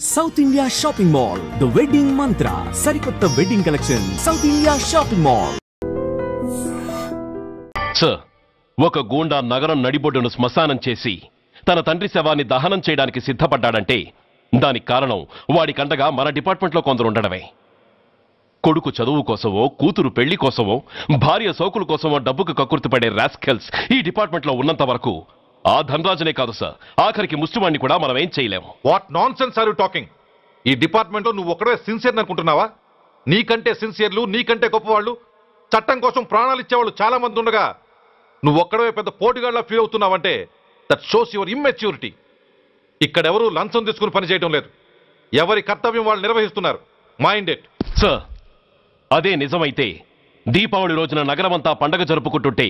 South India Shopping Mall, The Wedding Mantra, Sarikotta Wedding Collection, South India Shopping Mall. Sir, ఒక గూండా నగరం నడిబొడ్డును శ్మశానం చేసి తన తండ్రి శవాన్ని దహనం చేయడానికి సిద్ధపడ్డాడంటే దానికి కారణం వాడికండగా మన డిపార్ట్మెంట్లో కొందరు ఉండడమే. కొడుకు చదువు కోసమో కూతురు పెళ్లి కోసమో భార్య సోకుల కోసమో డబ్బుకు కక్కుర్తిపడే రాస్కెల్స్ ఈ డిపార్ట్మెంట్లో ఉన్నంత వరకు ఆ ధనరాజునే కాదు సార్, ఆఖరికి ముస్లిమాన్ని కూడా మనం ఏం చేయలేము. What nonsense are you talking? ఈ డిపార్ట్మెంట్లో నువ్వు ఒక్కడే సిన్సియర్ అనుకుంటున్నావా? నీకంటే సిన్సియర్లు, నీకంటే గొప్పవాళ్ళు, చట్టం కోసం ప్రాణాలు ఇచ్చేవాళ్ళు చాలా మంది ఉండగా నువ్వు ఒక్కడే పెద్ద పోటీగాళ్ళ ఫీల్ అవుతున్నావంటే దట్ షోస్ యువర్ ఇమ్మెచ్యూరిటీ. ఇక్కడెవరూ లంచం తీసుకుని పనిచేయడం లేదు. ఎవరి కర్తవ్యం వాళ్ళు నిర్వహిస్తున్నారు. Mind it. సార్, అదే నిజమైతే దీపావళి రోజున నగరమంతా పండగ జరుపుకుంటుంటే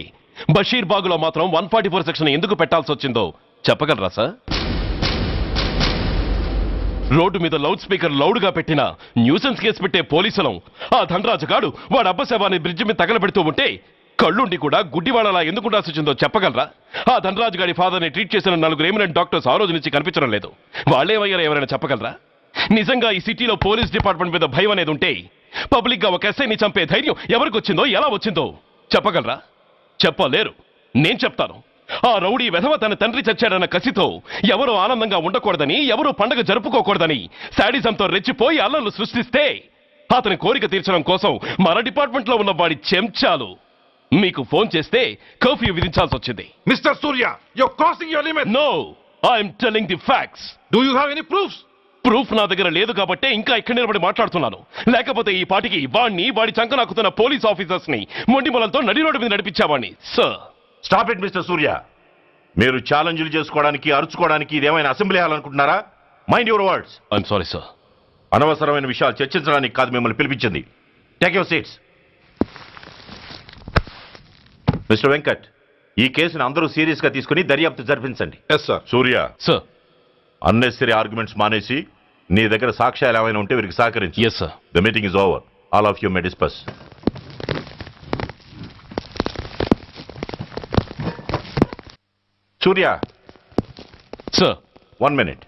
బషీర్బాగులో మాత్రం 144 సెక్షన్ ఎందుకు పెట్టాల్సి వచ్చిందో చెప్పగలరా సార్? రోడ్డు మీద లౌడ్ స్పీకర్ లౌడ్గా పెట్టిన న్యూసెన్స్ కేసు పెట్టే పోలీసులం ఆ ధనరాజుగాడు వాడు అబ్బ శవాన్ని బ్రిడ్జి మీద తగలబెడుతూ ఉంటే కళ్ళుండి కూడా గుడ్డివాళ్ళలా ఎందుకు ఉండాల్సి వచ్చిందో చెప్పగలరా? ఆ ధనరాజు గారి ఫాదర్ని ట్రీట్ చేసిన 4 ఎమినెంట్ డాక్టర్స్ ఆ రోజు నుంచి కనిపించడం లేదు. వాళ్ళేమయ్యారో ఎవరైనా చెప్పగలరా? నిజంగా ఈ సిటీలో పోలీస్ డిపార్ట్మెంట్ మీద భయం అనేది ఉంటే పబ్లిక్ గా ఒక ఎస్ఐని చంపే ధైర్యం ఎవరికి వచ్చిందో, ఎలా వచ్చిందో చెప్పగలరా? చెప్పలేరు. నేను చెప్తాను. ఆ రౌడీ వెధవ తన తండ్రి చచ్చాడన్న కసితో ఎవరూ ఆనందంగా ఉండకూడదని, ఎవరూ పండగ జరుపుకోకూడదని శాడిజంతో రెచ్చిపోయి అల్లర్లు సృష్టిస్తే అతని కోరిక తీర్చడం కోసం మన డిపార్ట్మెంట్లో ఉన్న వాడి చెంచాలు మీకు ఫోన్ చేస్తే కర్ఫ్యూ విధించాల్సి వచ్చింది. Mister Surya, you are crossing your limit. No, I'm telling the facts. Do you have any proofs? Proof నా దగ్గర లేదు కాబట్టే ఇంకా ఇక్కడ నిలబడి మాట్లాడుతున్నాను. లేకపోతే ఈ పాటికి వాడి చంకనాకుతున్న పోలీస్ ఆఫీసర్స్ ని మొండి మొలలతో నడి రోడ్డు మీద నడిపించావాడిని. Sir, stop it mister Surya. మీరు ఛాలెంజ్లు చేసుకోవడానికి, అరుచుకోవడానికి ఇదేమైనా అసెంబ్లీ హాల్ అనుకుంటున్నారా? Mind your words. I'm sorry sir. అనవసరమైన విషయాలు చర్చించడానికి కాదు మిమ్మల్ని పిలిపించింది. Take your seats. Mister Venkat, ఈ కేసును అందరూ సీరియస్ గా తీసుకుని దర్యాప్తు జరిపించండి. Yes sir. Surya, sir, unnecessary arguments మానేసి నీ దగ్గర సాక్ష్యాలు ఏమైనా ఉంటే వీరికి సహకరించు. Yes sir. The meeting is over. All of you may discuss. Surya, sir. 1 minute.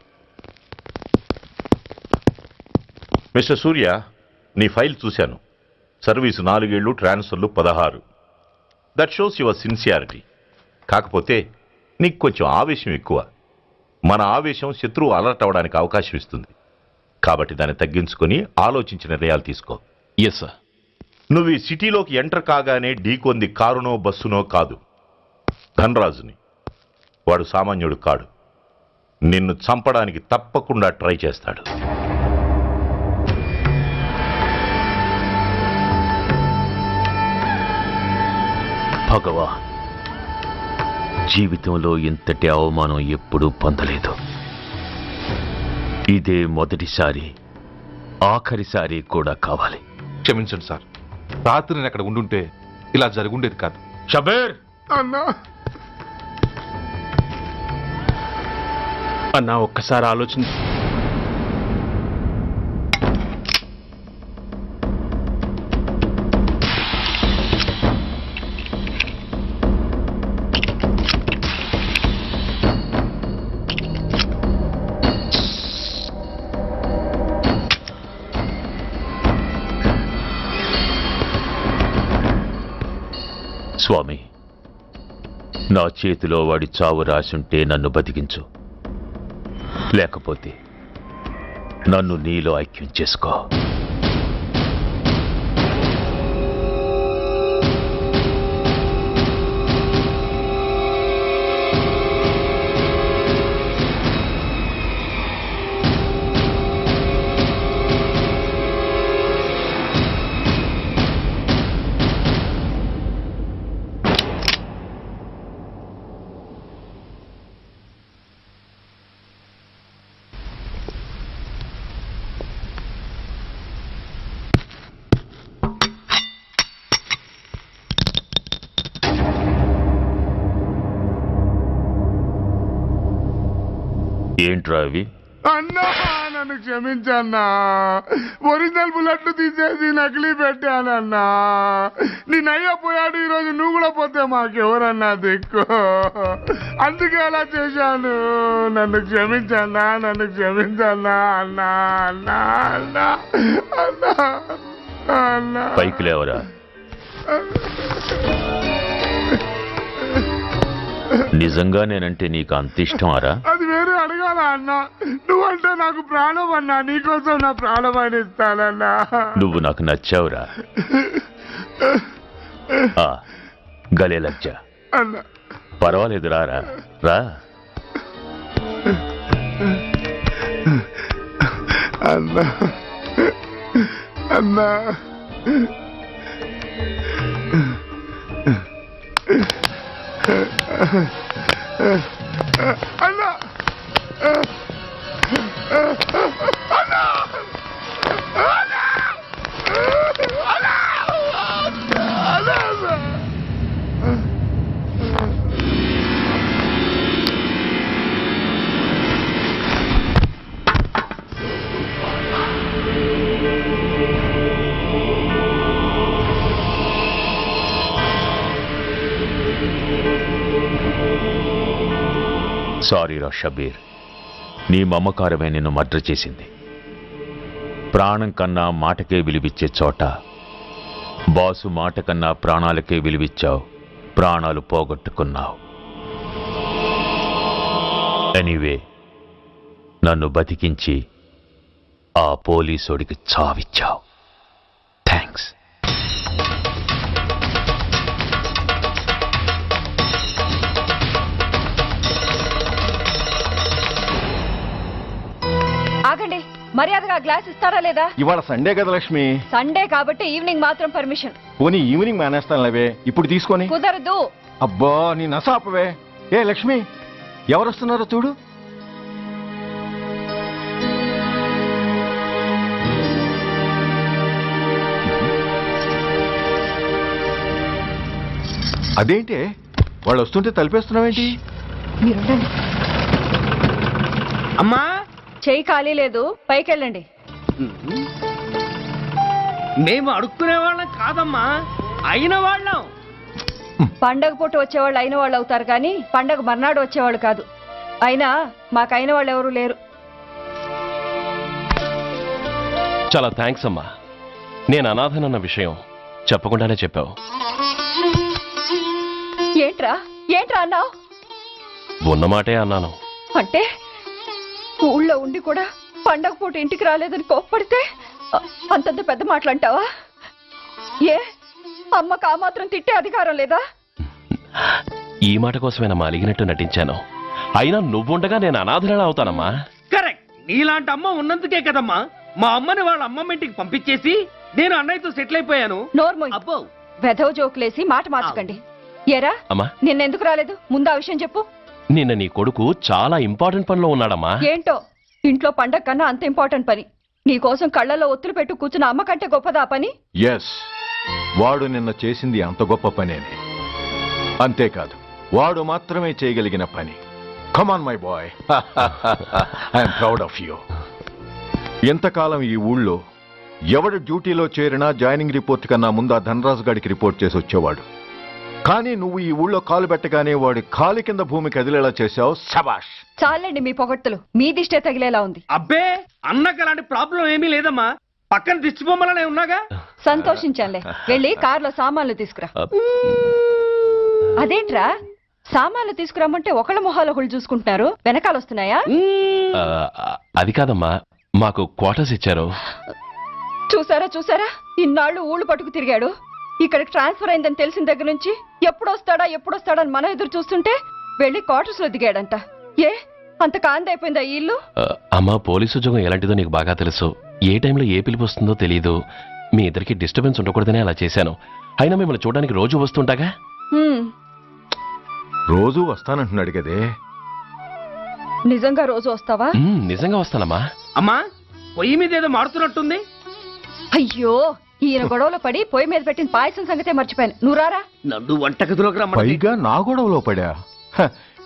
Mister సూర్య, నీ ఫైల్ చూశాను. సర్వీసు 4 ఏళ్ళు, ట్రాన్స్ఫర్లు 16. That shows your sincerity. కాకపోతే నీకు కొంచెం ఆవేశం ఎక్కువ. మన ఆవేశం శత్రువు అలర్ట్ అవ్వడానికి అవకాశం ఇస్తుంది. కాబట్టి దాన్ని తగ్గించుకొని ఆలోచించిన నిర్ణయాలు తీసుకో. Yes sir. నువ్వు ఈ సిటీలోకి ఎంటర్ కాగానే ఢీకొంది కారునో బస్సునో కాదు, ధనరాజుని. వాడు సామాన్యుడు కాడు. నిన్ను చంపడానికి తప్పకుండా ట్రై చేస్తాడు. భగవాన్, జీవితంలో ఇంతటి అవమానం ఎప్పుడూ పొందలేదు. ఇదే మొదటిసారి, ఆఖరిసారి కూడా కావాలి. క్షమించండి సార్. రాత్రి నేను అక్కడ ఉండుంటే ఇలా జరుగుండేది కాదు. షబీర్ అన్నా, అన్నా ఒక్కసారి ఆలోచన. స్వామి, నా చేతిలో వాడి చావు రాసుంటే నన్ను బతికించు, లేకపోతే నన్ను నీలో ఐక్యం చేసుకో. ఏంట్రా అవి? అన్నా, నన్ను క్షమించన్నా. ఒరిజినల్ బుల్లెట్లు తీసేసి నకిలీ పెట్టానన్నా. నేనయ్యా పోయాడు, ఈరోజు నువ్వు కూడా పోతే మాకెవరన్నా దిక్కు. అందుకే అలా చేశాను. నన్ను క్షమించన్నా, నన్ను క్షమించన్నా అన్నా అన్నా అన్నా అన్నా అన్నా. పైకి లేవరా. నిజంగా నేనంటే నీకు అంత ఇష్టమారా? అది వేరే అడగాల అన్నా. నువ్వంటే నాకు ప్రాణం అన్నా. నీకోసం నా ప్రాణం అని ఇస్తానన్నా. నువ్వు నాకు నచ్చావురా. గలే లజ్జ. అన్నా పర్వాలేదు, రారా రా. అన్నా అన్నా అన్నా సారీరా షబీర్, నీ మమకారమే నిన్ను మర్డర్ చేసింది. ప్రాణం కన్నా మాటకే విలువిచ్చే చోట బాసు మాట కన్నా ప్రాణాలకే విలువిచ్చావు. ప్రాణాలు పోగొట్టుకున్నావు. ఎనీవే, నన్ను బతికించి ఆ పోలీసోడికి చావిచ్చావు. థ్యాంక్స్. ఆగండి, మర్యాదగా గ్లాస్ ఇస్తారా లేదా? ఇవాళ సండే కదా లక్ష్మి. సండే కాబట్టి ఈవినింగ్ మాత్రం పర్మిషన్. పోనీ ఈవినింగ్ మానేస్తాను లేవే, ఇప్పుడు తీసుకొని. కుదరదు. అబ్బా నీ నసాపవే. ఏ లక్ష్మి, ఎవరొస్తున్నారో చూడు. అదేంటి వాళ్ళు వస్తుంటే తలిపేస్తున్నావేంటి? మీరుండండి. అమ్మా, చెయ్యి ఖాళీ లేదు, పైకెళ్ళండి. మేము అడుక్కునే వాళ్ళం కాదమ్మా, అయిన వాళ్ళం. పండగ పూట వచ్చేవాళ్ళు అయిన వాళ్ళు అవుతారు కానీ పండగ మర్నాడు వచ్చేవాళ్ళు కాదు. అయినా మాకైన వాళ్ళు ఎవరు లేరు. చాలా థ్యాంక్స్ అమ్మా. నేను అనాథనన్న విషయం చెప్పకుండానే చెప్పావు. ఏంట్రా ఏంట్రా అన్నావు? ఉన్నమాటే అన్నాను. అంటే ఊళ్ళో ఉండి కూడా పండగ పూట ఇంటికి రాలేదని కోప్పడితే అంతంత పెద్ద మాటలంటావా? ఏ అమ్మకు ఆ మాత్రం తిట్టే అధికారం లేదా? ఈ మాట కోసమేనమ్మా అలిగినట్టు నటించాను. అయినా నువ్వుండగా నేను అనాథనలా అవుతానమ్మా. కరెక్ట్. నీలాంటి అమ్మ ఉన్నందుకే కదమ్మా మా అమ్మని వాళ్ళ అమ్మమ్మ ఇంటికి పంపించేసి నేను అన్నయ్యతో సెటిల్ అయిపోయాను. నోర్మోయ్, అబ్బో వెధవ జోకులేసి మాట మార్చకండి. ఏరా అమ్మా, నిన్నెందుకు రాలేదు? ముందు ఆ విషయం చెప్పు. నిన్న నీ కొడుకు చాలా ఇంపార్టెంట్ పనిలో ఉన్నాడమ్మా. ఏంటో ఇంట్లో పండగ కన్నా అంత ఇంపార్టెంట్ పని. నీకోసం కళ్ళల్లో ఒత్తులు పెట్టు కూర్చున్న అమ్మ కంటే గొప్పదా పని? ఎస్, వాడు నిన్న చేసింది అంత గొప్ప పనేనే. అంతేకాదు, వాడు మాత్రమే చేయగలిగిన పని. Come on my boy, I'm proud of you. ఎంతకాలం ఈ ఊళ్ళో ఎవడు డ్యూటీలో చేరినా జాయినింగ్ రిపోర్ట్ కన్నా ముందు ఆ ధనరాజు గారికి రిపోర్ట్ చేసి వచ్చేవాడు. కానీ నువ్వు ఈ ఊళ్ళో కాలు పెట్టగానే వాడి కాలు కింద భూమి కదిలేలా చేశావు. శబాష్. చాలండి మీ పొగడ్తలు. మీ దిష్టే తగిలేలా ఉంది. అబ్బే, అన్నకు అలాంటి ప్రాబ్లం ఏమీ లేదమ్మా. పక్కన దిష్టి బొమ్మలనే ఉన్నాగా. సంతోషించాలే. వెళ్ళి కార్లో సామాన్లు తీసుకురా. అదేంట్రా, సామాన్లు తీసుకురమ్మంటే ఒకళ్ళ మొహాలు ఒకళ్ళు చూసుకుంటున్నారు, వెనకాల వస్తున్నాయా? అది కాదమ్మా, మాకు క్వార్టర్స్ ఇచ్చారు. చూసారా చూసారా, ఇన్నాళ్ళు ఊళ్ళు పట్టుకు తిరిగాడు. ఇక్కడికి ట్రాన్స్ఫర్ అయిందని తెలిసిన దగ్గర నుంచి ఎప్పుడొస్తాడా అని మనం ఎదురు చూస్తుంటే వెళ్ళి క్వార్టర్స్ లో దిగాడంట. ఏ అంత కాందైపోయిందా ఈ ఇల్లు? అమ్మా, పోలీసు ఉద్యోగం ఎలాంటిదో నీకు బాగా తెలుసు. ఏ టైంలో ఏ పిలుపు వస్తుందో తెలీదు. మీ ఇద్దరికి డిస్టర్బెన్స్ ఉండకూడదనే అలా చేశాను. అయినా మిమ్మల్ని చూడడానికి రోజు వస్తుంటాగా. రోజు వస్తానంటున్నాడు కదే. నిజంగా రోజు వస్తావా? నిజంగా వస్తానమ్మా. అమ్మా, పొయ్యి మీద ఏదో మారుతున్నట్టుంది. అయ్యో, ఈయన గొడవలో పడి పొయ్యి మీద పెట్టిన పాయసం సంగతే మర్చిపోయాను. నువ్వు రారా. నన్ను వంటగదిలోకి రమ్మ. పైగా నా గొడవలో పడా.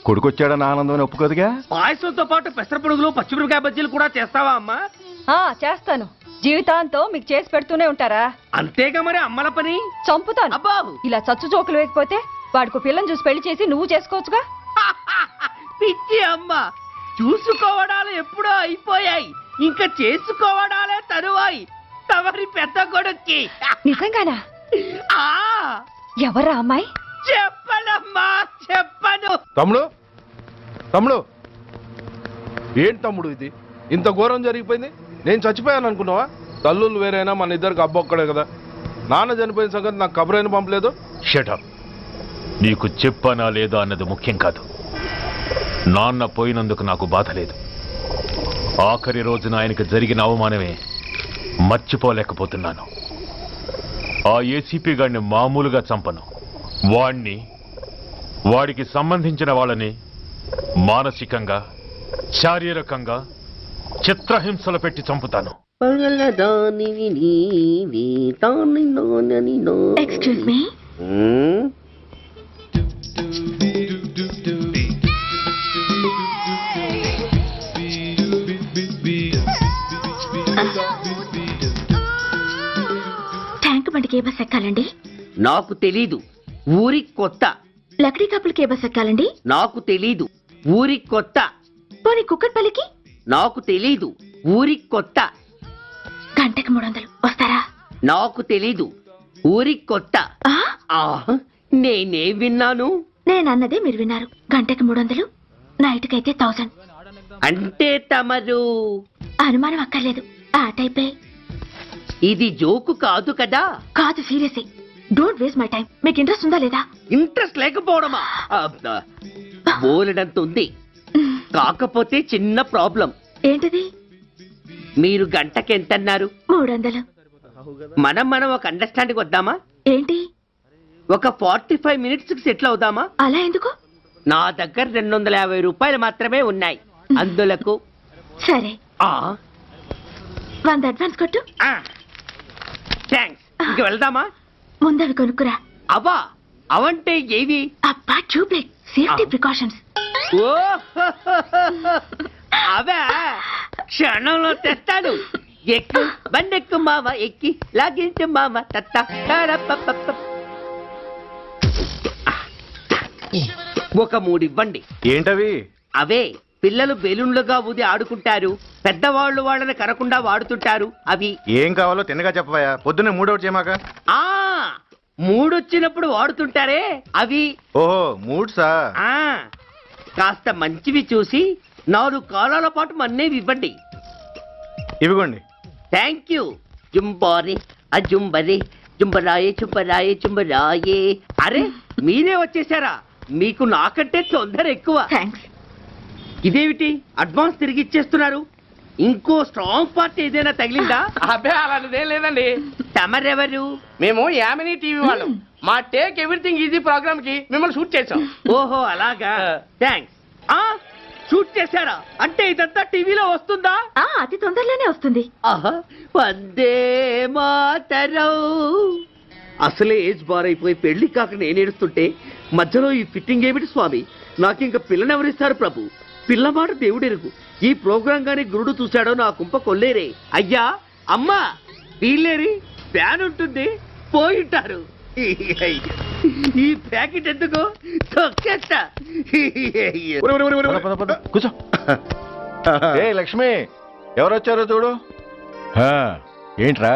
కొడుకొచ్చాడని ఆనందం ఒప్పుకోదుగా. పాయసంతో పాటు పెసరపొడుగులు పచ్చిమిరపకాయ బజ్జీలు కూడా చేస్తావా అమ్మా? చేస్తాను. జీవితాంతం మీకు చేసి పెడుతూనే ఉంటారా? అంతేగా మరి అమ్మల పని. చంపుతాను. అబ్బాబు ఇలా చచ్చు జోకులు వేయకపోతే వాడికి పిల్లని చూసి పెళ్లి చేసి నువ్వు చేసుకోవచ్చుగా. పిచ్చి అమ్మ, చూసుకోవడాలు ఎప్పుడో అయిపోయాయి, ఇంకా చేసుకోవడాలే తరువాయి తమరి పెద్ద కొడుక్కి. నిజంగానా? ఎవరా అమ్మాయి? చెప్పనమ్మా, చెప్పను. తమ్ముడు ఏంటి తమ్ముడు ఇది? ఇంత ఘోరం జరిగిపోయింది. నేను చచ్చిపోయాను అనుకున్నావా? తల్లులు వేరైనా మన ఇద్దరికి అబ్బొక్కడే కదా. నాన్న చనిపోయిన సంగతి నాకు కబురైన పంపలేదు. షటప్. నీకు చెప్పనా లేదా అన్నది ముఖ్యం కాదు. నాన్న పోయినందుకు నాకు బాధ లేదు. ఆఖరి రోజున ఆయనకు జరిగిన అవమానమే మర్చిపోలేకపోతున్నాను. ఆ ఏసీపీ గారిని మామూలుగా చంపను. వాడికి సంబంధించిన వాళ్ళని మానసికంగా, శారీరకంగా చిత్రహింసలు పెట్టి చంపుతాను. Excuse me. ట్యాంక్ బండికి ఏ బస్ ఎక్కాలండి? నాకు తెలీదు, ఊరి కొత్త. లక్డీ కప్పులకి ఏ బస్ ఎక్కాలండి? నాకు తెలీదు, ఊరి కొత్త. పోనీ కుక్కట్పల్లికి? నాకు తెలీదు, ఊరి కొత్త. గంటకి 300 వస్తారా? నాకు తెలీదు, ఊరి కొత్త. నేనే విన్నాను. నేనన్నదే మీరు విన్నారు. గంటకి 300, నైట్కైతే 1000. అంటే తమరు? అనుమానం అక్కర్లేదు, ఆ టైపే. ఇది జోకు కాదు కదా? కాదు, serious. Don't waste my time. మీకు ఇంట్రెస్ట్ ఉందా లేదా? ఇంట్రెస్ట్ లేకపోవడమా? బోలెడంత ఉంది. కాకపోతే చిన్న ప్రాబ్లం. ఏంటిది? మీరు గంటకి ఎంత అన్నారు? 300. మనం ఒక అండర్స్టాండింగ్ వద్దామా? ఏంటి? ఒక 45 మినిట్స్ కి సెటిల్ అవుదామా? అలా ఎందుకు? నా దగ్గర 250 రూపాయలు మాత్రమే ఉన్నాయి. అందులకు సరే, 100 అడ్వాన్స్ కొట్టు. థ్యాంక్స్. ఇంక వెళ్దామా? ముందవి కొనుక్కురా. అవా? అవంటే ఏవి? అబ్బా, ట్యూబ్లైట్, సేఫ్టీ ప్రికాషన్స్. ఓ అవే క్షణంలో తెస్తాను. ఎక్కు, బండెక్కు మామ, ఎక్కి లాగించు మామ. ఒక 3 ఇవ్వండి. ఏంటవి? అవే పిల్లలు బెలూన్లుగా ఊది ఆడుకుంటారు, పెద్దవాళ్ళు వాళ్ళని కరకుండా వాడుతుంటారు. అవి ఏం కావాలో తిన్నగా చెప్పవా. పొద్దున్నే 3 అవుట్ చేయమాక. 3 వచ్చినప్పుడు వాడుతుంటారే అవి. ఓహో, 3సా? కాస్త మంచివి చూసి 4 కాలాల పాటు మన్నేవి ఇవ్వండి. ఇవ్వండి. Thank you. జుంబారే అజుంబరే, జుంబరాయే చుంబరాయే చుంబరాయే. అరే, మీరే వచ్చేసారా? మీకు నాకంటే తొందర ఎక్కువ. ఇదేమిటి అడ్వాన్స్ తిరిగి ఇచ్చేస్తున్నారు? ఇంకో స్ట్రాంగ్ పార్టీ ఏదైనా తగిలిందా? అబ్బే, అలాంటిదేం లేదండి. తమరెవరు? మేము యామినీ టీవీ వాళ్ళం. మా టేక్ ఎవ్రీథింగ్ ఈజీ ప్రోగ్రామ్ కి మిమ్మల్ని షూట్ చేసాం. ఓహో, అలాగా. థ్యాంక్స్. షూట్ చేశారా? అంటే ఇదంతా టీవీలో వస్తుందా? అతి తొందరలోనే వస్తుంది. వందే మాతరం. అసలే ఏజ్ బార్ అయిపోయి పెళ్లి కాక నేను ఏడుస్తుంటే మధ్యలో ఈ ఫిట్టింగ్ ఏమిటి స్వామి? నాకింక పిల్లనెవరిస్తారు ప్రభు? పిల్లమాట దేవుడెరుగు. ఈ ప్రోగ్రాం గాని గురుడు చూశాడో నా కుంప కొల్లేరే. అయ్యా, అమ్మా, వీళ్ళేరి ఫ్యాన్ ఉంటుంది, పోయింటారు. ఈ ప్యాకెట్ ఎందుకు తొక్కేస్తా. కూర్చో. ఏ లక్ష్మి, ఎవరొచ్చారో చూడు. ఏంట్రా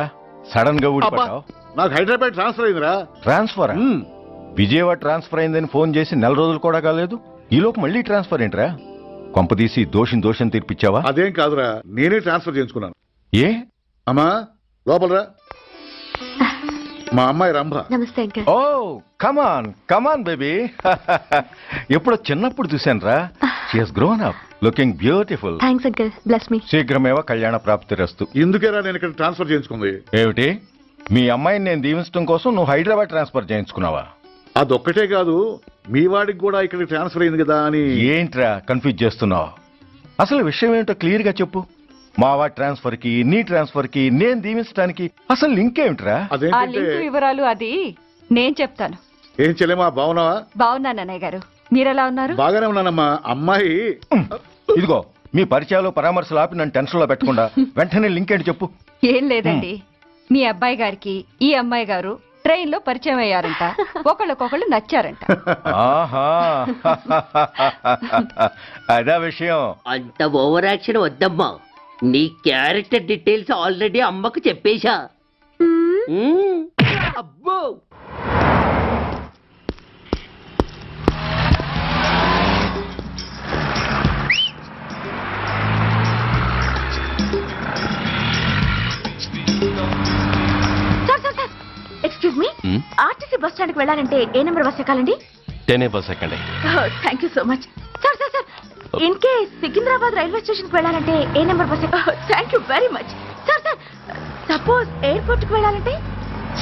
సడన్ గా ఊడిపడ్డావు? నాకు హైదరాబాద్ ట్రాన్స్ఫర్ అయిందిరా. ట్రాన్స్ఫరా? విజయవాడ ట్రాన్స్ఫర్ అయిందని ఫోన్ చేసి 4 రోజులు కూడా కాలేదు. ఈలోపు మళ్ళీ ట్రాన్స్ఫర్ ఏంట్రా? కొంపదీసి దోషం తీర్పిచ్చావా? అదేం కాదురా, నేనే ట్రాన్స్ఫర్ చేయించుకున్నాను. ఏ? అమ్మా, లోపలరా. మా అమ్మాయి రంభ. నమస్తే అంకల్. ఓ, కమాన్ బేబీ. ఎప్పుడో చిన్నప్పుడు చూశాను రా. She has grown up, looking beautiful. Thanks uncle, bless me. శీఘ్రమేవ కళ్యాణ ప్రాప్తిరస్తు. ఇందుకేరా నేను ఇక్కడ ట్రాన్స్ఫర్ చేయించుకుంది. ఏమిటి? మీ అమ్మాయిని నేను దీవించడం కోసం నువ్వు హైదరాబాద్ ట్రాన్స్ఫర్ చేయించుకున్నావా? అదొక్కటే కాదు, మీ వాడికి కూడా ఇక్కడ ట్రాన్స్ఫర్ అయింది కదా అని. ఏంట్రా కన్ఫ్యూజ్ చేస్తున్నావు? అసలు విషయం ఏంటో క్లియర్ గా చెప్పు. మా వాడి ట్రాన్స్ఫర్ కి నీ ట్రాన్స్ఫర్ కి నేను దీవించడానికి అసలు లింక్ ఏమిట్రా? వివరాలు అది నేను చెప్తాను. ఏం చెల్లెమా, బాగున్నావా? బాగున్నాను అన్నయ్య గారు. మీరెలా ఉన్నారు? బాగానే ఉన్నానమ్మా. అమ్మాయి ఇదిగో మీ పరిచయాలు పరామర్శలు ఆపి నన్ను టెన్షన్ లో పెట్టకుండా వెంటనే లింక్ ఏంటి చెప్పు. ఏం లేదండి, మీ అబ్బాయి గారికి ఈ అమ్మాయి గారు ట్రైన్ లో పరిచయం అయ్యారంట, ఒకళ్ళకొకళ్ళు నచ్చారంట. ఆహా అదా విషయం. అంత ఓవర్ యాక్షన్ వద్దమ్మా. నీ క్యారెక్టర్ డీటెయిల్స్ ఆల్రెడీ అమ్మకు చెప్పేశా. అబ్బో excuse me, RTC bus stand కి వెళ్ళాలంటే ఏ నెంబర్ బస్ ఎక్కాలండి? 10 బస్ ఎక్కండి. Thank you so much. Sir sir sir, in case Secunderabad railway station కి వెళ్ళాలంటే ఏ నెంబర్ బస్ ఎక్కాలి? Thank you very much. Sir sir, suppose airport కి వెళ్ళాలంటే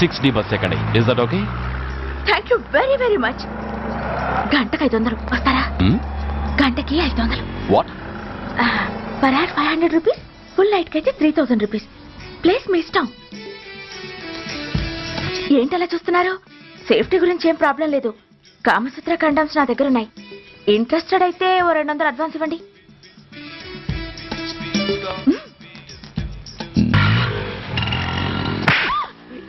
6D బస్ ఎక్కండి. Is that okay? Thank you very very much. గంటకి 500 వస్తారా? గంటకి 500. What? Per hour 500 rupees, full night కి అయితే 3000 రూపీస్. ప్లేస్ మీ ఇష్టం. ఏంటలా చూస్తున్నారు? సేఫ్టీ గురించి ఏం ప్రాబ్లం లేదు. కామసూత్ర కండమ్స్ నా దగ్గర ఉన్నాయి. ఇంట్రెస్టెడ్ అయితే ఓ 200 అడ్వాన్స్ ఇవ్వండి.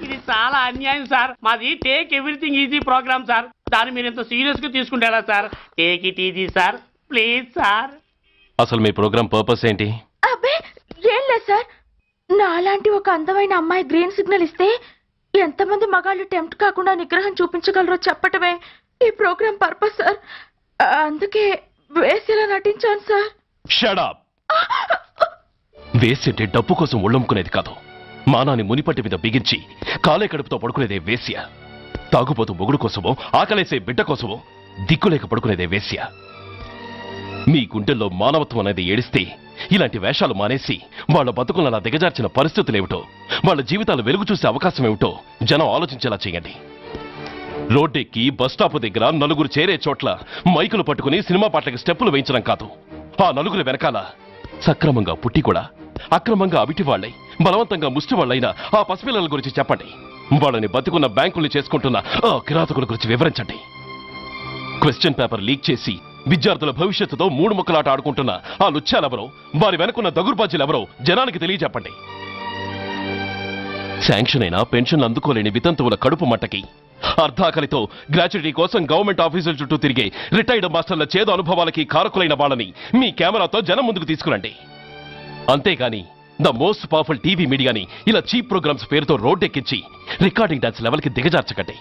ఇది చాలా అన్యాయం సార్. మాది take everything easy program sir. దాన్ని మీరు ఎంత సీరియస్ గా తీసుకుంటారా sir? Take it easy sir, please sir. అసలు మీ ప్రోగ్రామ్ పర్పస్ ఏంటి? అబ్బే ఏం లేదు సార్, నాలాంటి ఒక అందమైన అమ్మాయి గ్రీన్ సిగ్నల్ ఇస్తే ఎంతమంది మగాళ్ళు టెంప్ట్ కాకుండా నిగ్రహం చూపించగలరో చెప్పటమే ఈ ప్రోగ్రామ్ పర్పస్ సార్. అందుకే వేసేలా నటించాను సార్. Shut up. వేసంటే డబ్బు కోసం ఒళ్ళమ్ముకునేది కాదు. మానాన్ని మునిపట్టి మీద బిగించి కాలే కడుపుతో పడుకునేదే వేశ్య. తాగుపోతూ మొగుడు కోసమో ఆకలేసే బిడ్డ కోసమో దిక్కులేక పడుకునేదే వేశ్య. మీ గుండెల్లో మానవత్వం అనేది ఏడిస్తే ఇలాంటి వేషాలు మానేసి వాళ్ళ బతుకులను అలా దిగజార్చిన పరిస్థితులేమిటో, వాళ్ళ జీవితాలు వెలుగు చూసే అవకాశం ఏమిటో జనం ఆలోచించేలా చేయండి. రోడ్డెక్కి బస్టాప్ దగ్గర నలుగురు చేరే చోట్ల మైకులు పట్టుకుని సినిమా పాటలకు స్టెప్పులు వేయించడం కాదు. ఆ నలుగురు వెనకాల సక్రమంగా పుట్టి కూడా అక్రమంగా అవిటి వాళ్ళై బలవంతంగా ముష్టి వాళ్ళైనా ఆ పసిపిల్లల గురించి చెప్పండి. వాళ్ళని బతుకున్న బ్యాంకుల్ని చేసుకుంటున్న ఆ కిరాతకుల గురించి వివరించండి. క్వశ్చన్ పేపర్ లీక్ చేసి విద్యార్థుల భవిష్యత్తుతో 3 ముక్కలాట ఆడుకుంటున్న ఆ లుచ్చాలెవరో, వారి వెనుకున్న దగుర్బాజీలెవరో జనానికి తెలియజెప్పండి. శాంక్షన్ అయినా పెన్షన్లు అందుకోలేని వితంతువుల కడుపు మట్టకి, అర్ధాకలితో గ్రాట్యుటీ కోసం గవర్నమెంట్ ఆఫీసుల చుట్టూ తిరిగే రిటైర్డ్ మాస్టర్ల చేదు అనుభవాలకి కారకులైన వాళ్ళని మీ కెమెరాతో జనం ముందుకు తీసుకురండి. అంతేగాని ద మోస్ట్ పవర్ఫుల్ టీవీ మీడియాని ఇలా చీప్ ప్రోగ్రామ్స్ పేరుతో రోడ్డెక్కించి రికార్డింగ్ డాన్స్ లెవెల్కి దిగజార్చకండి.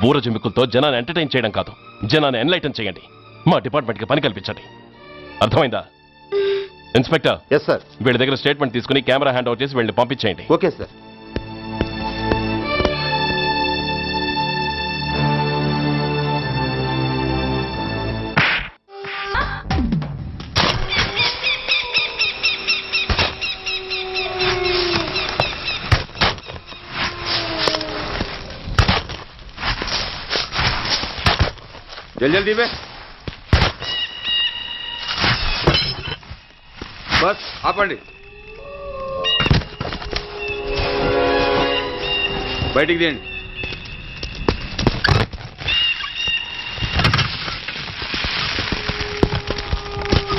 బూరజుమికులతో జనాన్ని ఎంటర్టైన్ చేయడం కాదు, జనాన్ని ఎన్లైటన్ చేయండి. మా డిపార్ట్మెంట్కి పని కల్పించండి. అర్థమైందా? ఇన్స్పెక్టర్. Yes sir. వీళ్ళ దగ్గర స్టేట్మెంట్ తీసుకుని కెమెరా హ్యాండ్ ఓవర్ చేసి వీళ్ళని పంపించేయండి. Okay sir. जल्दी में बस ఆపండి. బయటికి తీయండి.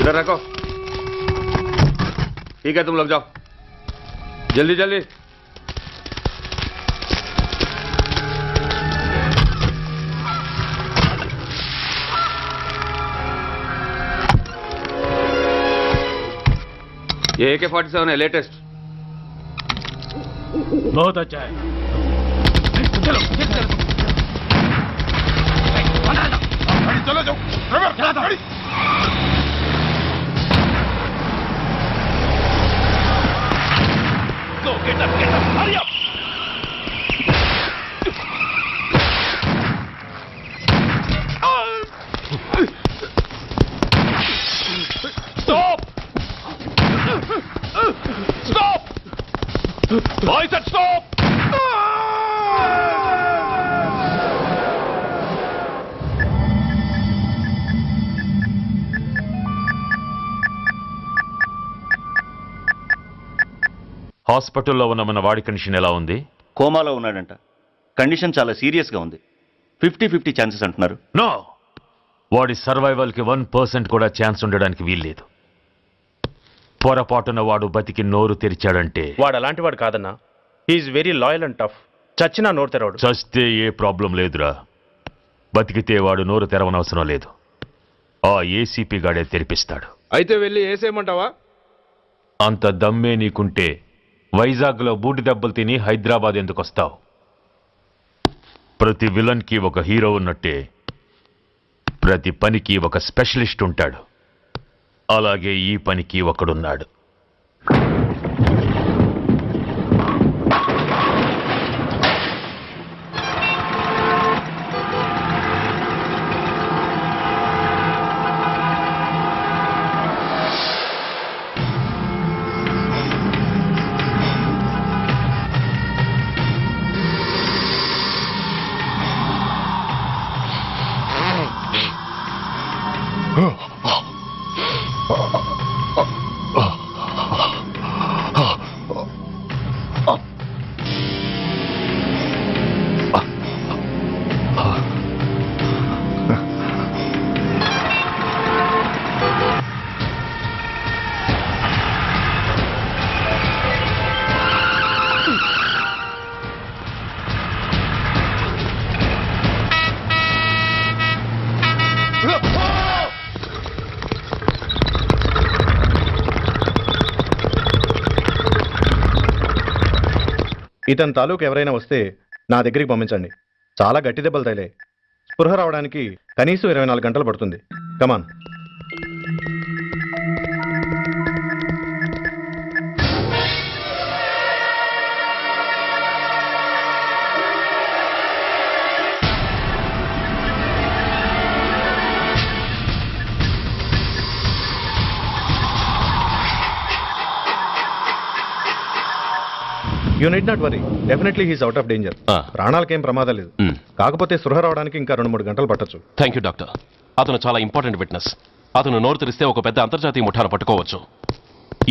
इधर रखो. ठीक है, तुम लोग जाओ जल्दी जल्दी. ये AK-47 है, लेटेस्ट. बहुत अच्छा है. चलो चलो जाओ. चला गाड़ी. Go, get up, hurry up. Stop! Stop! I said stop! హాస్పిటల్లో ఉన్న మన వాడి కండిషన్ ఎలా ఉంది? కోమాలో ఉన్నాడంట. కండిషన్ చాలా సీరియస్గా ఉంది. 50-50 ఛాన్సెస్ అంటున్నారు. నో, వాడి సర్వైవల్కి 1% కూడా ఛాన్స్ ఉండడానికి వీల్లేదు. పొరపాటున వాడు బతికి నోరు తెరిచాడంటే వాడు అలాంటి వాడు కాదన్నా. He's very loyal and tough. చచ్చినా నోరు తెరవడు. చస్తే ఏ ప్రాబ్లం లేదురా. బతికితే వాడు నోరు తెరవనవసరం లేదు. ఆ ఏసీపీ గాడే తెరిపిస్తాడు. అయితే వెళ్ళి వేసేయమంటావా? అంత దమ్మే నీకుంటే వైజాగ్లో బూటి దెబ్బలు తిని హైదరాబాద్ ఎందుకు వస్తావు? ప్రతి విలన్కి ఒక హీరో ఉన్నట్టే ప్రతి పనికి ఒక స్పెషలిస్ట్ ఉంటాడు. అలాగే ఈ పనికి ఒకడున్నాడు. ఇతని తాలూకు ఎవరైనా వస్తే నా దగ్గరికి పంపించండి. చాలా గట్టి దెబ్బలు తగిలే. స్పృహ రావడానికి కనీసం 24 గంటలు పడుతుంది. Come on. You need not worry. Definitely he's out of danger. ప్రాణాలకేం ప్రమాదం లేదు. కాకపోతే స్పృహ రావడానికి ఇంకా 2-3 గంటలు పట్టొచ్చు. Thank you doctor. అతను చాలా ఇంపార్టెంట్ విట్నెస్. అతను నోరు తెరిస్తే ఒక పెద్ద అంతర్జాతీయ ముఠాను పట్టుకోవచ్చు.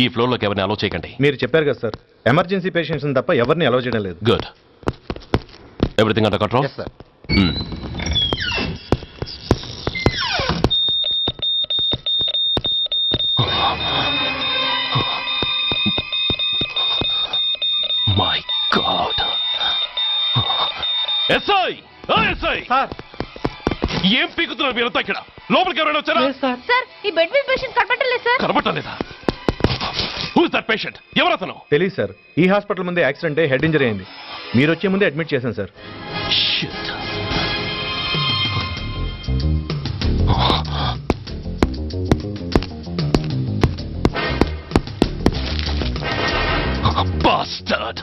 ఈ ఫ్లోర్లోకి ఎవరిని అలో చేయకండి. మీరు చెప్పారు కదా సార్, ఎమర్జెన్సీ పేషెంట్స్ తప్ప ఎవరిని అలో చేయడం లేదు. Good. Everything under control? yes sir. My God. SI SI sir, ఏం పీకుతున్నారు మీరంతా ఇక్కడ? లోపలికి ఎవరైనా వచ్చారా? సార్, ఈ బెడ్ మీద పేషెంట్ కనబట్టలేదు సార్. కనబట్టలేదా? Who is that patient? ఎవరతను? తెలియదు సార్. ఈ హాస్పిటల్ ముందే యాక్సిడెంట్ హెడ్ ఇంజరీ అయింది. మీరు వచ్చే ముందే అడ్మిట్ చేశాను sir. Bastard!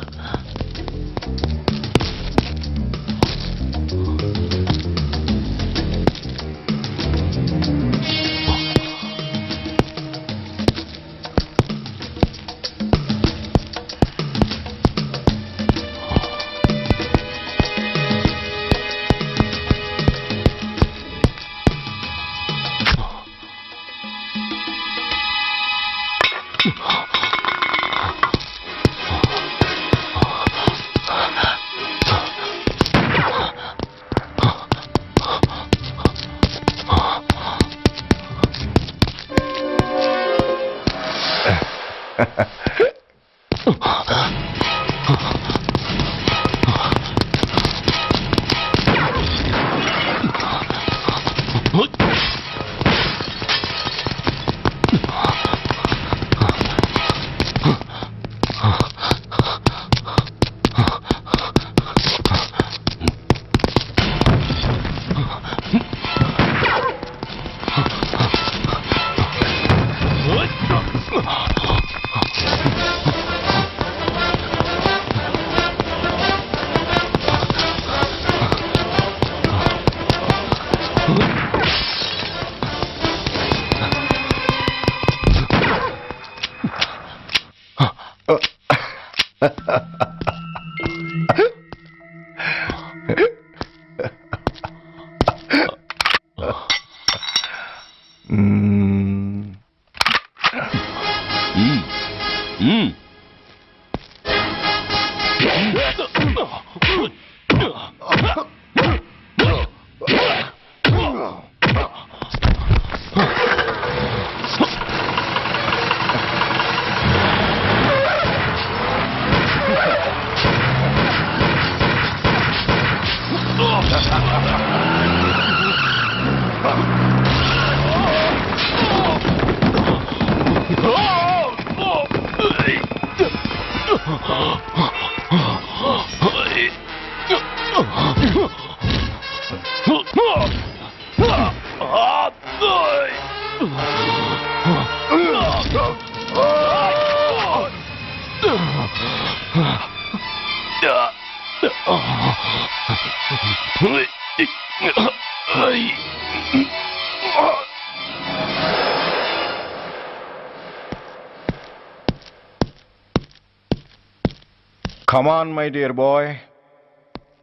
Come on, my dear boy.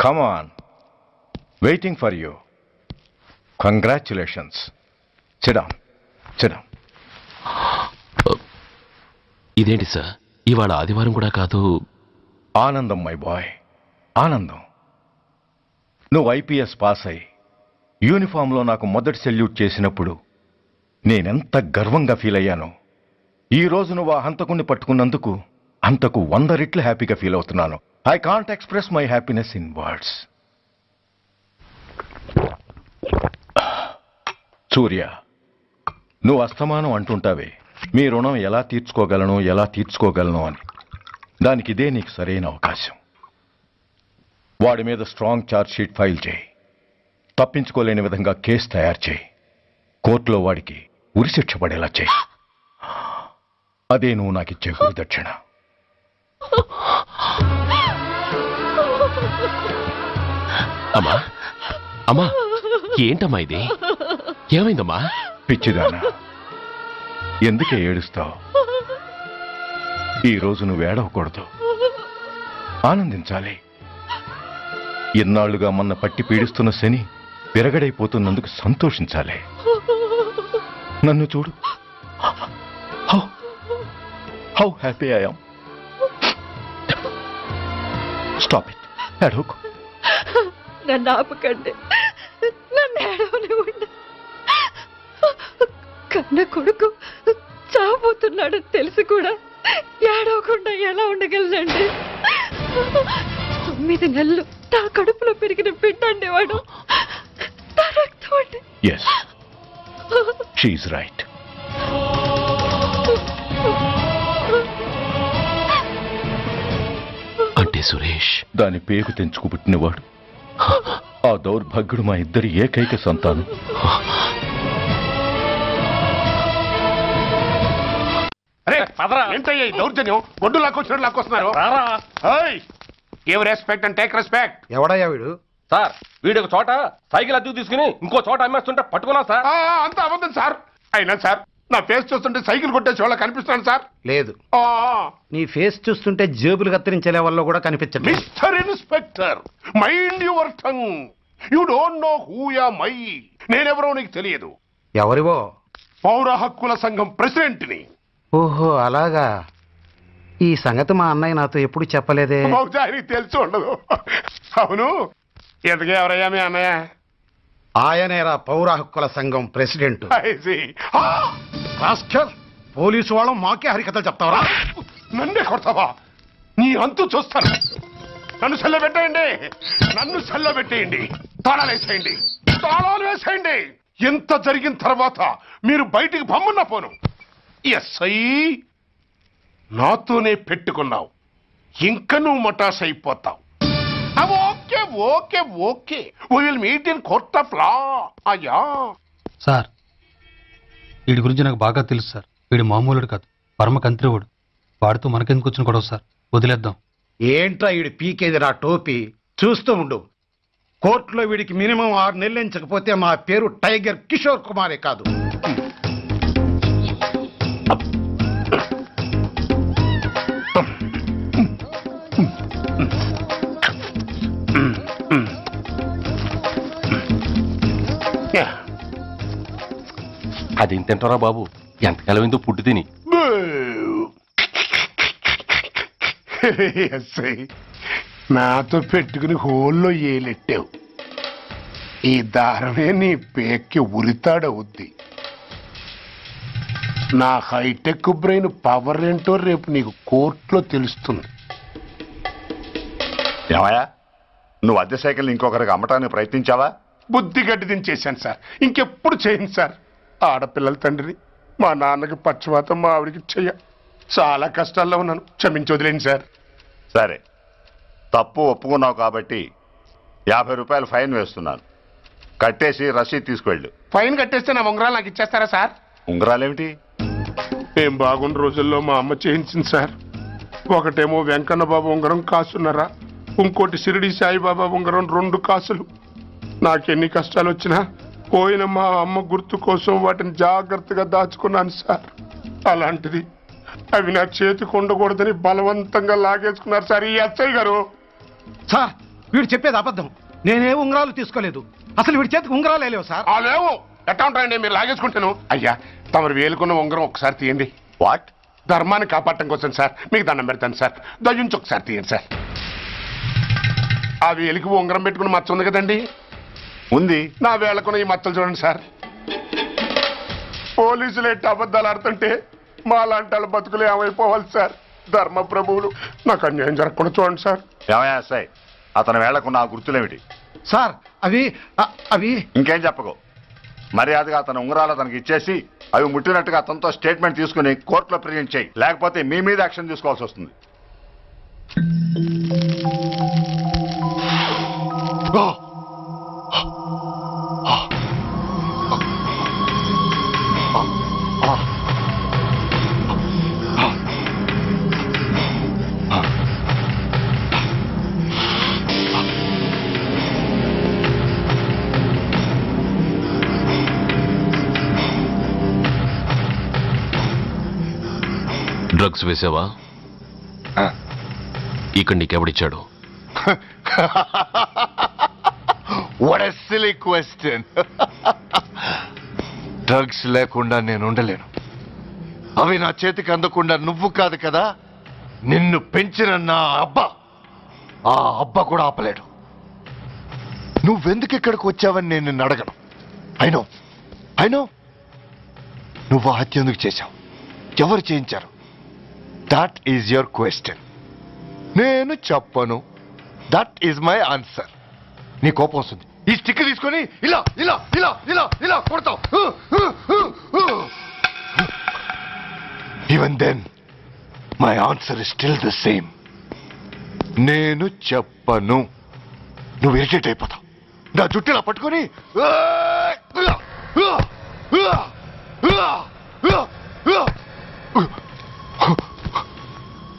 Come on. Waiting for you. Congratulations. Sit down. Sit down. ఇదేంటి సార్, ఇవాళ ఆదివారం కూడా కాదు. ఆనందం మై బాయ్, ఆనందం. నువ్వు ఐపీఎస్ పాస్ అయి యూనిఫామ్లో నాకు మొదటి సెల్యూట్ చేసినప్పుడు నేనెంత గర్వంగా ఫీల్ అయ్యానో, ఈరోజు నువ్వు ఆ హంతకుణ్ణి పట్టుకున్నందుకు అంతకు 100 రెట్లు హ్యాపీగా ఫీల్ అవుతున్నాను. I can't express my happiness in words. Surya, నువ్వు అస్తమానం అంటుంటావే మీ రుణం ఎలా తీర్చుకోగలను అని. దానికి ఇదే నీకు సరైన అవకాశం. వాడి మీద స్ట్రాంగ్ ఛార్జ్ షీట్ ఫైల్ చేయి. తప్పించుకోలేని విధంగా కేసు తయారు చేయి. కోర్టులో వాడికి ఉరిశిక్ష పడేలా చేయి. అదే నువ్వు నాకిచ్చే గురుదక్షిణ. అమ్మా, అమ్మా, ఏంటమ్మా ఇది? ఏమైందమ్మా? పిచ్చిదానా, ఎందుకే ఏడుస్తావు? ఈరోజు నువ్వు ఏడవకూడదు, ఆనందించాలి. ఎన్నాళ్లుగా మొన్న పట్టి పీడిస్తున్న శని విరగడైపోతున్నందుకు సంతోషించాలి. నన్ను చూడు, how happy I am. Stop it, ఏడవకు. నన్ను ఆపకండి, నన్ను ఏడవనివ్వండి. కన్న కొడుకు చావబోతున్నాడని తెలిసి కూడా ఏడవకుండా ఎలా ఉండగలనండి? 9 నెలలు నా కడుపులో పెరిగిన బిడ్డ అండి వాడు. నా రక్తం అండి. Yes, she's right. అంటే సురేష్ దాని పేగు తెంచుకు పుట్టినవాడు. ఆ దౌర్భాగ్యుడు మా ఇద్దరి ఏకైక సంతానం. ఏంటయ్యా దౌర్జన్యం? గొడ్డు లాక్కొచ్చినట్టు లాక్కొస్తున్నారు. Give respect and take respect. ఎవడయ్యా వీడు? సార్, వీడు ఒక చోట సైకిల్ అద్దెకు తీసుకుని ఇంకో చోట అమ్మేస్తుంటే పట్టుకున్నా సార్. అంత అబద్ధం సార్. అయినా సార్, నా ఫేస్ చూస్తుంటే సైకిల్ కొట్టేసి వాళ్ళ కనిపిస్తున్నాను సార్. లేదు, నీ ఫేస్ చూస్తుంటే జేబులు కత్తిరించే లెవెల్లో కూడా కనిపించదు. Mister inspector, mind your tongue. You don't know who am I. నేనెవరో నీకు తెలియదు. ఎవరివో? పౌర హక్కుల సంఘం ప్రెసిడెంట్ ని. ఓహో, అలాగా. ఈ సంగతి మా అన్నయ్య నాతో ఎప్పుడు చెప్పలేదే. బహుశా ఆయనకి తెలిసి ఉండదు. అవును, ఎందుకు ఎవరయ్యా మీ అన్నయ్య? ఆయనేరా పౌర హక్కుల సంఘం ప్రెసిడెంట్. పోలీసు వాళ్ళం మాకే హరికథలు చెప్తావరా? నన్నే కొడతావా? నీ అంతు చూస్తాను. నన్ను సెల్లబెట్టేయండి, నన్ను సెల్లబెట్టేయండి. తాళాలు వేసేయండి, తాళాలు వేసేయండి. ఎంత జరిగిన తర్వాత మీరు బయటికి పమ్మన్నా పోను. ఎస్ఐ, నాతోనే పెట్టుకున్నావు, ఇంకా నువ్వు మటాస్ అయిపోతావు. Okay okay okay, we will meet in court of law. అయ్యా సార్, వీడి గురించి నాకు బాగా తెలుసు సార్. వీడు మామూలుడు కాదు, పరమ కంత్రివుడు. వాడితో మనకెందుకు వచ్చిన గొడవ సార్? వదిలేద్దాం. ఏంట్రా వీడి పీకేది నా టోపీ? చూస్తూ ఉండు. కోర్టులో వీడికి మినిమం 6 నెలలు ఎంచకపోతే మా పేరు టైగర్ కిషోర్ కుమారే కాదు. అదేం తింటారా బాబు? ఎంతకాలం ఏందో పుట్టి తిని. నాతో పెట్టుకుని హోల్లో ఏలెట్టావు. ఈ దారమే నీ పేక్కి ఉరితాడవుద్ది. నా హైటెక్ బ్రెయిన్ పవర్ ఏంటో రేపు నీకు కోర్టులో తెలుస్తుంది. ఏమయ్యా, నువ్వు అద్దె సైకిల్ ఇంకొకరికి అమ్మటానికి ప్రయత్నించావా? బుద్ధి గడ్డి దించేశాను సార్, ఇంకెప్పుడు చేయను సార్. ఆడపిల్లల తండ్రిని, మా నాన్నకి పక్షవాతం, మా ఆవిడికి చెయ్య. చాలా కష్టాల్లో ఉన్నాను, క్షమించి వదిలేండి సార్. సరే, తప్పు ఒప్పుకున్నావు కాబట్టి 50 రూపాయలు ఫైన్ వేస్తున్నాను. కట్టేసి రసీదు తీసుకువెళ్ళు. ఫైన్ కట్టేస్తే నా ఉంగరాలు నాకు ఇచ్చేస్తారా సార్? ఉంగరాలేమిటి? ఏం బాగున్న రోజుల్లో మా అమ్మ చేయించింది సార్. ఒకటేమో వెంకన్న బాబు ఉంగరం కాసున్నరా, ఇంకోటి షిరిడి సాయిబాబా ఉంగరం 2 కాసులు. నాకెన్ని కష్టాలు వచ్చినా పోయిన మా అమ్మ గుర్తు కోసం వాటిని జాగ్రత్తగా దాచుకున్నాను సార్. అలాంటిది అవి నా చేతికి ఉండకూడదని బలవంతంగా లాగేసుకున్నారు సార్ ఈ ఎస్ఐ గారు. సార్ వీడు చెప్పేది అబద్ధం. నేనే ఉంగరాలు తీసుకోలేదు. అసలు వీడి చేతికి ఉంగరాలు లేవు సార్. లేవు. ఎట్టా ఉంటాయండి మీరు లాగేసుకుంటాను. అయ్యా తమరు వేలుకున్న ఉంగరం ఒకసారి తీయండి. వాట్? ధర్మాన్ని కాపాడటం కోసం సార్, మీకు దండం పెడతాను సార్. దయ్యుంచి ఒకసారి తీయండి సార్. ఆ వేలికి ఉంగరం పెట్టుకుని మచ్చ ఉంది కదండి? ఉంది. నా వేళకున్న ఈ మచ్చలు చూడండి సార్. పోలీసులు ఎట్టి అబద్ధాలు ఆడుతుంటే మా లాంటి వాళ్ళ బతుకులు ఏమైపోవాలి సార్? ధర్మ ప్రభువులు నాకు అన్యాయం జరగకుండా చూడండి సార్. ఏమయ్యా సార్, అతని వేళకున్న ఆ గుర్తులేమిటి? సార్ అవి ఇంకేం చెప్పకు. మర్యాదగా అతని ఉంగరాలు అతనికి ఇచ్చేసి అవి ముట్టినట్టుగా అతనితో స్టేట్మెంట్ తీసుకుని కోర్టులో ప్రెజెంట్ చేయి. లేకపోతే మీ మీద యాక్షన్ తీసుకోవాల్సి వస్తుంది. డ్రగ్స్ వేసావా? ఇక్కడ నీకెవడిచ్చాడు? What a silly question. Drugs లేకుండా నేను ఉండలేను. అవి నా చేతికి అందకుండా నువ్వు కాదు కదా, నిన్ను పెంచిన నా అబ్బా, ఆ అబ్బా కూడా ఆపలేడు. నువ్వెందుకు ఇక్కడికి వచ్చావని నేను నిన్ను అడగను. అయినో నువ్వు హత్య ఎందుకు చేశావు, ఎవరు చేయించారు? That is your question. నేను చెప్పను. That is my answer. నీ కోపం వస్తుంది, ఈ స్టిక్ తీసుకొని ఇలా ఇలా ఇలా ఇలా ఇలా కొడతావు. Even then my answer is still the same. నేను చెప్పను. నువ్వు ఇరిటేట్ అయిపోతావు. నా జుట్టులా పట్టుకొని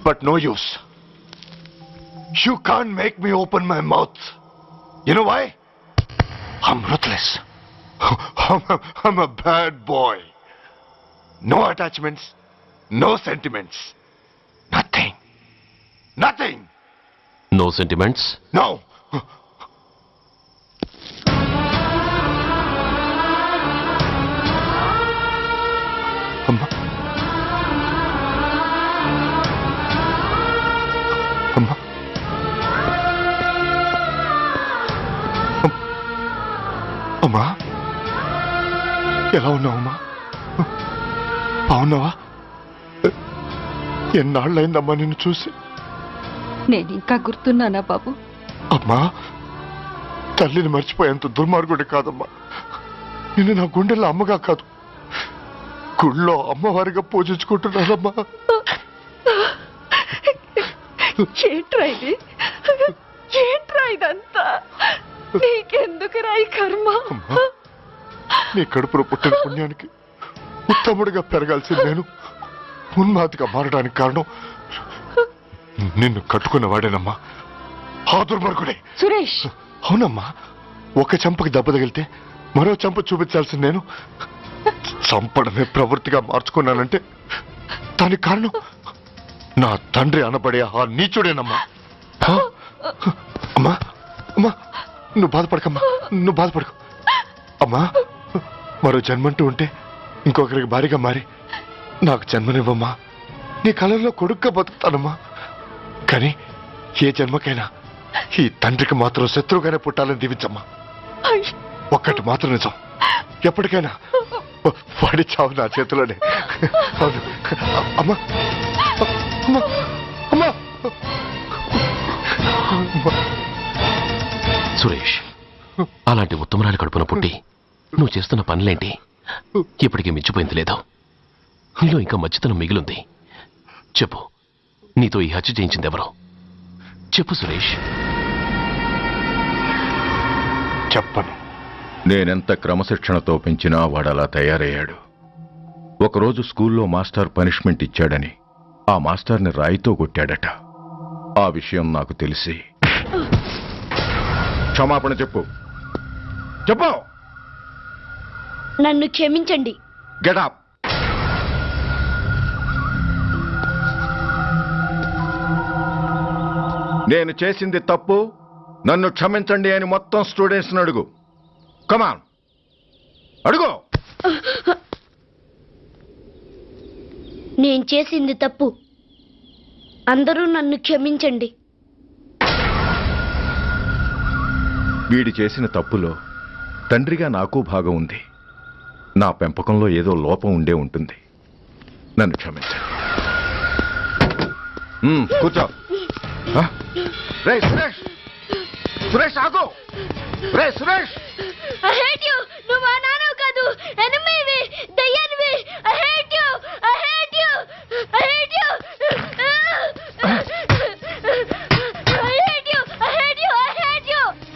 but no use. You can't make me open my mouth. You know why? I'm ruthless. I'm a bad boy. No attachments, no sentiments. Nothing. No sentiments? No. అమ్మా, ఎలా ఉన్నావమ్మా? బాగున్నావా? ఎన్నాళ్ళైందమ్మా నిన్ను చూసి? నేను ఇంకా గుర్తున్నానా బాబు? అమ్మా, తల్లిని మర్చిపోయేంత దుర్మార్గుడి కాదమ్మా. నిన్ను నా గుండెల్లో అమ్మగా కాదు, గుళ్ళో అమ్మవారిగా పూజించుకుంటున్నానమ్మా. ఏంట్రా ఇదంతా? నీకెందుకు రాయి కర్మ? నీ కడుపులో పుట్టిన పుణ్యానికి ఉత్తముడిగా పెరగాల్సింది నేను ఉన్మాదిగా మారడానికి కారణం నిన్ను కట్టుకున్న వాడేనమ్మా. ఆ దుర్మార్గుడే సురేష్. అవునమ్మా, ఒక చెంపకి దెబ్బ తగిలితే మరో చెంప చూపించాల్సింది నేను చంపడమే ప్రవృత్తిగా మార్చుకున్నానంటే దానికి కారణం నా తండ్రి అనబడే ఆ నీచుడేనమ్మా. అమ్మా అమ్మా, నువ్వు బాధపడకు అమ్మా. మరో జన్మంటూ ఉంటే ఇంకొకరికి భారీగా మారి నాకు జన్మనివ్వమ్మా. నీ కళల్లో కొడుగ్గా బతుకుతానమ్మా. కానీ ఏ జన్మకైనా ఈ తండ్రికి మాత్రం శత్రువుగానే పుట్టాలని దీవించమ్మా. ఒక్కటి మాత్రం నిజం, ఎప్పటికైనా వాడి చావు నా చేతిలోనే. అవును అమ్మా. సురేష్, అలాంటి ఉత్తమరాలి కడుపున పుట్టి నువ్వు చేస్తున్న పనులేంటి? ఇప్పటికీ మించిపోయింది లేదా? నీలో ఇంకా మంచితనం మిగిలింది. చెప్పు, నీతో ఈ హత్య చేయించింది ఎవరు? చెప్పు సురేష్. చెప్పను. నేనెంత క్రమశిక్షణతో పెంచినా వాడలా తయారయ్యాడు. ఒకరోజు స్కూల్లో మాస్టర్ పనిష్మెంట్ ఇచ్చాడని ఆ మాస్టర్ని రాయితో కొట్టాడట. ఆ విషయం నాకు తెలిసి క్షమాపణ చెప్పు. చెప్పు. నన్ను క్షమించండి. Get up. నేను చేసింది తప్పు, నన్ను క్షమించండి అని మొత్తం స్టూడెంట్స్ని అడుగు. కమాన్, అడుగు. నేను చేసింది తప్పు, అందరూ నన్ను క్షమించండి. వీడి చేసిన తప్పులో తండ్రిగా నాకు భాగం ఉంది. నా పెంపకంలో ఏదో లోపం ఉండే ఉంటుంది. నన్ను క్షమించండి. కూర్చో. రే సురేష్, సురేష్ ఆగు. రే సురేష్, I hate you. నువ్వు మా నాన్నవు కాదు, ఎనిమివి.